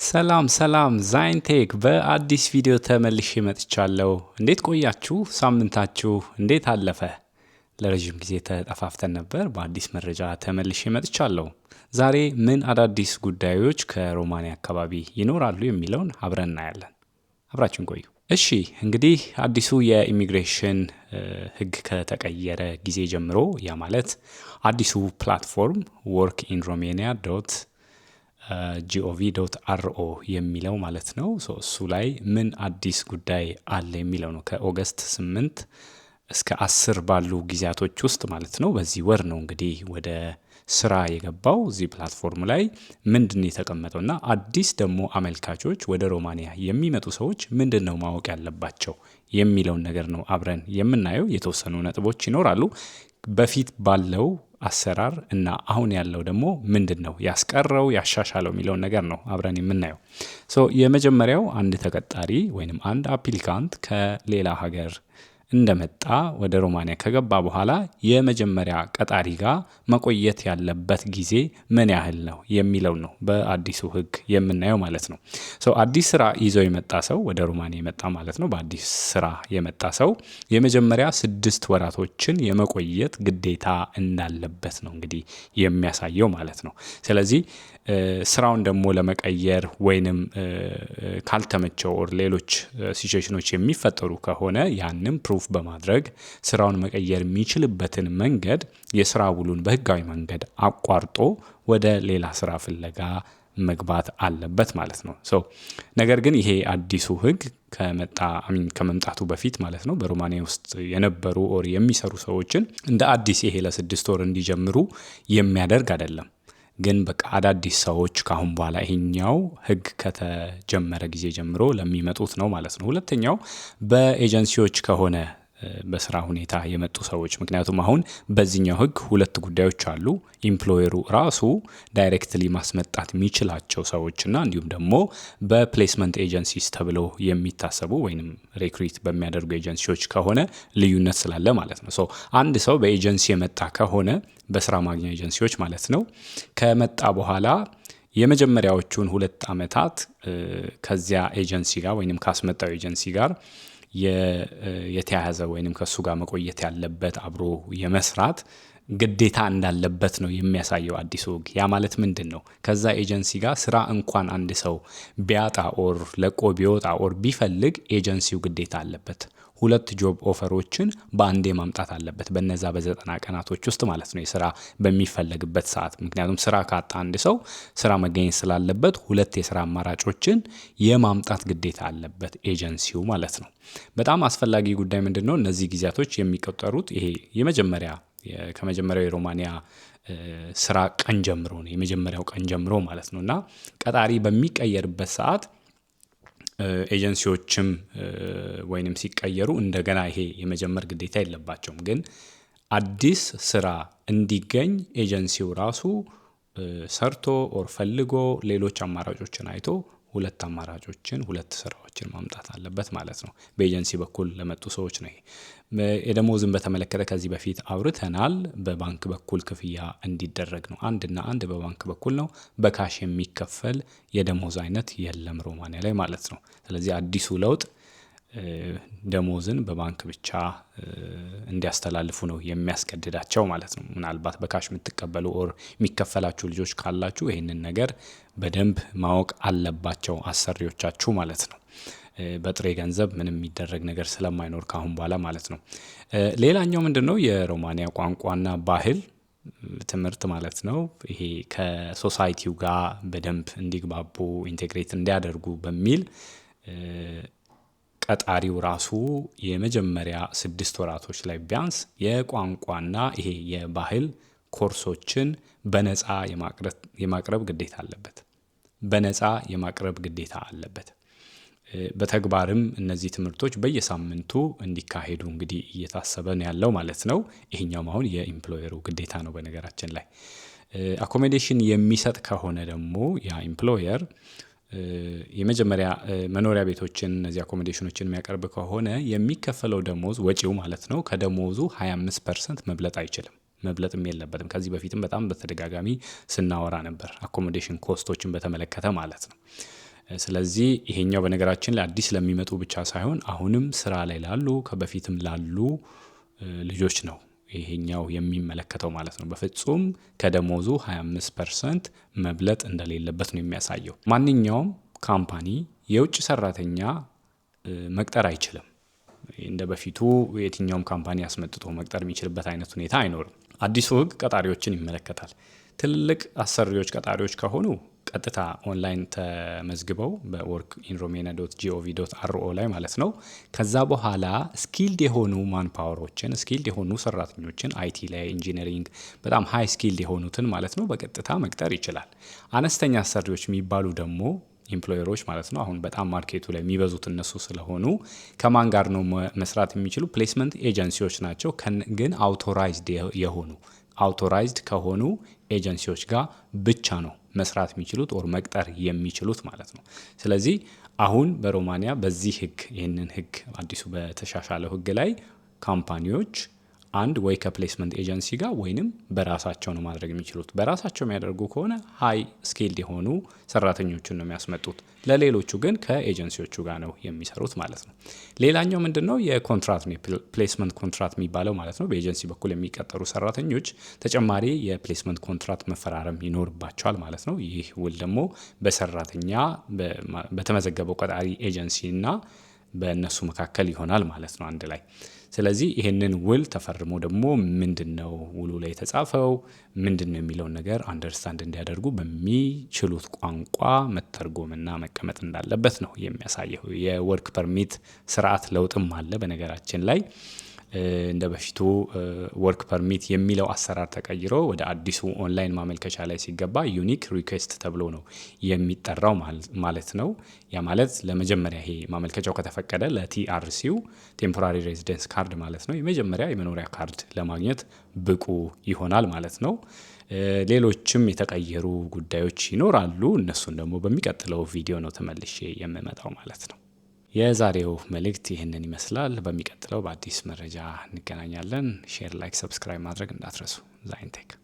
ሰላም ዛይንቴክ በአዲስ ቪዲዮ ተመልሼ መጥቻለሁ። እንዴት ቆያችሁ? ሳምንታችሁ እንዴት አለፈ? ለረጅም ጊዜ ተጠፋፍተን ነበር። በአዲስ መረጃ ተመልሼ መጥቻለሁ። ዛሬ ምን አዳዲስ ጉዳዮች ከሮማኒያ አካባቢ ይኖራሉ የሚለውን አብረን እናያለን። አብራችን ቆዩ። እሺ እንግዲህ አዲሱ የኢሚግሬሽን ሕግ ከተቀየረ ጊዜ ጀምሮ ያ ማለት አዲሱ ፕላትፎርም ወርክ ኢን ሮሜኒያ gov.ro የሚለው ማለት ነው። እሱ ላይ ምን አዲስ ጉዳይ አለ የሚለው ነው። ከኦገስት 8 እስከ 10 ባሉ ጊዜያቶች ውስጥ ማለት ነው። በዚህ ወር ነው እንግዲህ ወደ ስራ የገባው። እዚህ ፕላትፎርም ላይ ምንድን ነው የተቀመጠውና አዲስ ደግሞ አመልካቾች ወደ ሮማኒያ የሚመጡ ሰዎች ምንድን ነው ማወቅ ያለባቸው የሚለውን ነገር ነው አብረን የምናየው። የተወሰኑ ነጥቦች ይኖራሉ። በፊት ባለው አሰራር እና አሁን ያለው ደግሞ ምንድን ነው ያስቀረው ያሻሻለው የሚለውን ነገር ነው አብረን የምናየው። የመጀመሪያው አንድ ተቀጣሪ ወይንም አንድ አፕሊካንት ከሌላ ሀገር እንደመጣ ወደ ሮማኒያ ከገባ በኋላ የመጀመሪያ ቀጣሪ ጋር መቆየት ያለበት ጊዜ ምን ያህል ነው የሚለው ነው በአዲሱ ሕግ የምናየው ማለት ነው። አዲስ ስራ ይዞ የመጣ ሰው ወደ ሮማኒያ የመጣ ማለት ነው። በአዲስ ስራ የመጣ ሰው የመጀመሪያ 6 ወራቶችን የመቆየት ግዴታ እንዳለበት ነው እንግዲህ የሚያሳየው ማለት ነው። ስለዚህ ስራውን ደግሞ ለመቀየር ወይንም ካልተመቸው ኦር ሌሎች ሲቹዌሽኖች የሚፈጠሩ ከሆነ ያንን ፕሩፍ በማድረግ ስራውን መቀየር የሚችልበትን መንገድ የስራ ውሉን በህጋዊ መንገድ አቋርጦ ወደ ሌላ ስራ ፍለጋ መግባት አለበት ማለት ነው። ነገር ግን ይሄ አዲሱ ህግ ከመምጣቱ በፊት ማለት ነው በሮማኒያ ውስጥ የነበሩ ኦር የሚሰሩ ሰዎችን እንደ አዲስ ይሄ ለ6 ወር እንዲጀምሩ የሚያደርግ አይደለም። ግን በቃ አዳዲስ ሰዎች ካሁን በኋላ ይሄኛው ህግ ከተጀመረ ጊዜ ጀምሮ ለሚመጡት ነው ማለት ነው። ሁለተኛው በኤጀንሲዎች ከሆነ በስራ ሁኔታ የመጡ ሰዎች፣ ምክንያቱም አሁን በዚህኛው ህግ 2 ጉዳዮች አሉ። ኢምፕሎየሩ ራሱ ዳይሬክትሊ ማስመጣት የሚችላቸው ሰዎችና እንዲሁም ደግሞ በፕሌስመንት ኤጀንሲስ ተብሎ የሚታሰቡ ወይንም ሪክሩት በሚያደርጉ ኤጀንሲዎች ከሆነ ልዩነት ስላለ ማለት ነው። አንድ ሰው በኤጀንሲ የመጣ ከሆነ በስራ ማግኛ ኤጀንሲዎች ማለት ነው ከመጣ በኋላ የመጀመሪያዎቹን 2 ዓመታት ከዚያ ኤጀንሲ ጋር ወይንም ካስመጣው ኤጀንሲ ጋር የተያያዘ ወይንም ከሱ ጋር መቆየት ያለበት አብሮ የመስራት ግዴታ እንዳለበት ነው የሚያሳየው አዲሱ ህግ። ያ ማለት ምንድን ነው? ከዛ ኤጀንሲ ጋር ስራ እንኳን አንድ ሰው ቢያጣ ኦር ለቆ ቢወጣ ኦር ቢፈልግ ኤጀንሲው ግዴታ አለበት 2 ጆብ ኦፈሮችን በአንዴ ማምጣት አለበት በነዛ በ90 ቀናቶች ውስጥ ማለት ነው የስራ በሚፈለግበት ሰዓት። ምክንያቱም ስራ ካጣ አንድ ሰው ስራ መገኘት ስላለበት 2 የስራ አማራጮችን የማምጣት ግዴታ አለበት ኤጀንሲው ማለት ነው። በጣም አስፈላጊ ጉዳይ ምንድነው? እነዚህ ጊዜያቶች የሚቆጠሩት ይሄ ከመጀመሪያው የሮማኒያ ስራ ቀን ጀምሮ ነው፣ የመጀመሪያው ቀን ጀምሮ ማለት ነውና ቀጣሪ በሚቀየርበት ሰዓት ኤጀንሲዎችም ወይንም ሲቀየሩ እንደገና ይሄ የመጀመር ግዴታ የለባቸውም። ግን አዲስ ስራ እንዲገኝ ኤጀንሲው ራሱ ሰርቶ ኦር ፈልጎ ሌሎች አማራጮችን አይቶ 2 አማራጮችን 2 ስራዎችን ማምጣት አለበት ማለት ነው። በኤጀንሲ በኩል ለመጡ ሰዎች ነው። የደሞዝን በተመለከተ ከዚህ በፊት አውርተናል። በባንክ በኩል ክፍያ እንዲደረግ ነው። አንድ በባንክ በኩል ነው። በካሽ የሚከፈል የደሞዝ አይነት የለም ሮማኒያ ላይ ማለት ነው። ስለዚህ አዲሱ ለውጥ ደሞዝን በባንክ ብቻ እንዲያስተላልፉ ነው የሚያስገድዳቸው ማለት ነው። ምናልባት በካሽ የምትቀበሉ ኦር የሚከፈላችሁ ልጆች ካላችሁ ይህንን ነገር በደንብ ማወቅ አለባቸው አሰሪዎቻችሁ ማለት ነው። በጥሬ ገንዘብ ምንም የሚደረግ ነገር ስለማይኖር ካሁን በኋላ ማለት ነው። ሌላኛው ምንድነው? የሮማኒያ ቋንቋና ባህል ትምህርት ማለት ነው። ይሄ ከሶሳይቲው ጋር በደንብ እንዲግባቡ ኢንቴግሬት እንዲያደርጉ በሚል ቀጣሪው ራሱ የመጀመሪያ 6 ወራቶች ላይ ቢያንስ የቋንቋና ይሄ የባህል ኮርሶችን በነፃ የማቅረብ ግዴታ አለበት። በተግባርም እነዚህ ትምህርቶች በየሳምንቱ እንዲካሄዱ እንግዲህ እየታሰበ ነው ያለው ማለት ነው። ይሄኛውም አሁን የኢምፕሎየሩ ግዴታ ነው። በነገራችን ላይ አኮሞዴሽን የሚሰጥ ከሆነ ደግሞ ያ ኢምፕሎየር የመጀመሪያ መኖሪያ ቤቶችን እነዚህ አኮሞዴሽኖችን የሚያቀርብ ከሆነ የሚከፈለው ደሞዝ ወጪው ማለት ነው ከደሞዙ 25% መብለጥ አይችልም። መብለጥም የለበትም። ከዚህ በፊትም በጣም በተደጋጋሚ ስናወራ ነበር አኮሞዴሽን ኮስቶችን በተመለከተ ማለት ነው። ስለዚህ ይሄኛው በነገራችን ላይ አዲስ ለሚመጡ ብቻ ሳይሆን አሁንም ስራ ላይ ላሉ ከበፊትም ላሉ ልጆች ነው ይሄኛው የሚመለከተው ማለት ነው። በፍጹም ከደሞዙ 25% መብለጥ እንደሌለበት ነው የሚያሳየው። ማንኛውም ካምፓኒ የውጭ ሰራተኛ መቅጠር አይችልም። እንደ በፊቱ የትኛውም ካምፓኒ አስመጥቶ መቅጠር የሚችልበት አይነት ሁኔታ አይኖርም። አዲሱ ህግ ቀጣሪዎችን ይመለከታል። ትልቅ አሰሪዎች ቀጣሪዎች ከሆኑ ቀጥታ ኦንላይን ተመዝግበው በworkinromania.gov.ro ላይ ማለት ነው። ከዛ በኋላ ስኪልድ የሆኑ ማንፓወሮችን ስኪልድ የሆኑ ሰራተኞችን አይቲ ላይ ኢንጂነሪንግ በጣም ሃይ ስኪልድ የሆኑትን ማለት ነው በቀጥታ መቅጠር ይችላል። አነስተኛ አሰሪዎች የሚባሉ ደግሞ ኢምፕሎየሮች ማለት ነው። አሁን በጣም ማርኬቱ ላይ የሚበዙት እነሱ ስለሆኑ ከማን ጋር ነው መስራት የሚችሉ? ፕሌስመንት ኤጀንሲዎች ናቸው። ግን አውቶራይዝድ ከሆኑ ኤጀንሲዎች ጋር ብቻ ነው መስራት የሚችሉት ኦር መቅጠር የሚችሉት ማለት ነው። ስለዚህ አሁን በሮማኒያ በዚህ ህግ ይህንን ህግ አዲሱ በተሻሻለው ህግ ላይ ካምፓኒዎች አንድ ወይ ከፕሌስመንት ኤጀንሲ ጋር ወይንም በራሳቸው ነው ማድረግ የሚችሉት። በራሳቸው የሚያደርጉ ከሆነ ሃይ ስኪልድ የሆኑ ሰራተኞችን ነው የሚያስመጡት። ለሌሎቹ ግን ከኤጀንሲዎቹ ጋር ነው የሚሰሩት ማለት ነው። ሌላኛው ምንድነው? የኮንትራት ነው ፕሌስመንት ኮንትራት የሚባለው ማለት ነው። በኤጀንሲ በኩል የሚቀጠሩ ሰራተኞች ተጨማሪ የፕሌስመንት ኮንትራት መፈራረም ይኖርባቸዋል ማለት ነው። ይህ ውል ደግሞ በሰራተኛ በተመዘገበው ቀጣሪ ኤጀንሲ እና በእነሱ መካከል ይሆናል ማለት ነው አንድ ላይ። ስለዚህ ይሄንን ውል ተፈርሞ ደግሞ ምንድነው ውሉ ላይ የተጻፈው ምንድነው የሚለውን ነገር አንደርስታንድ እንዲያደርጉ በሚችሉት ቋንቋ መተርጎምና መቀመጥ እንዳለበት ነው የሚያሳየው። የወርክ ፐርሚት ስርዓት ለውጥም አለ በነገራችን ላይ። እንደ በፊቱ ወርክ ፐርሚት የሚለው አሰራር ተቀይሮ ወደ አዲሱ ኦንላይን ማመልከቻ ላይ ሲገባ ዩኒክ ሪኩዌስት ተብሎ ነው የሚጠራው ማለት ነው። ያ ማለት ለመጀመሪያ ይሄ ማመልከቻው ከተፈቀደ ለቲአርሲው ቴምፖራሪ ሬዚደንስ ካርድ ማለት ነው የመጀመሪያ የመኖሪያ ካርድ ለማግኘት ብቁ ይሆናል ማለት ነው። ሌሎችም የተቀየሩ ጉዳዮች ይኖራሉ። እነሱን ደግሞ በሚቀጥለው ቪዲዮ ነው ተመልሼ የምመጣው ማለት ነው። የዛሬው መልእክት ይህንን ይመስላል። በሚቀጥለው በአዲስ መረጃ እንገናኛለን። ሼር፣ ላይክ፣ ሰብስክራይብ ማድረግ እንዳትረሱ። ዛይንቴክ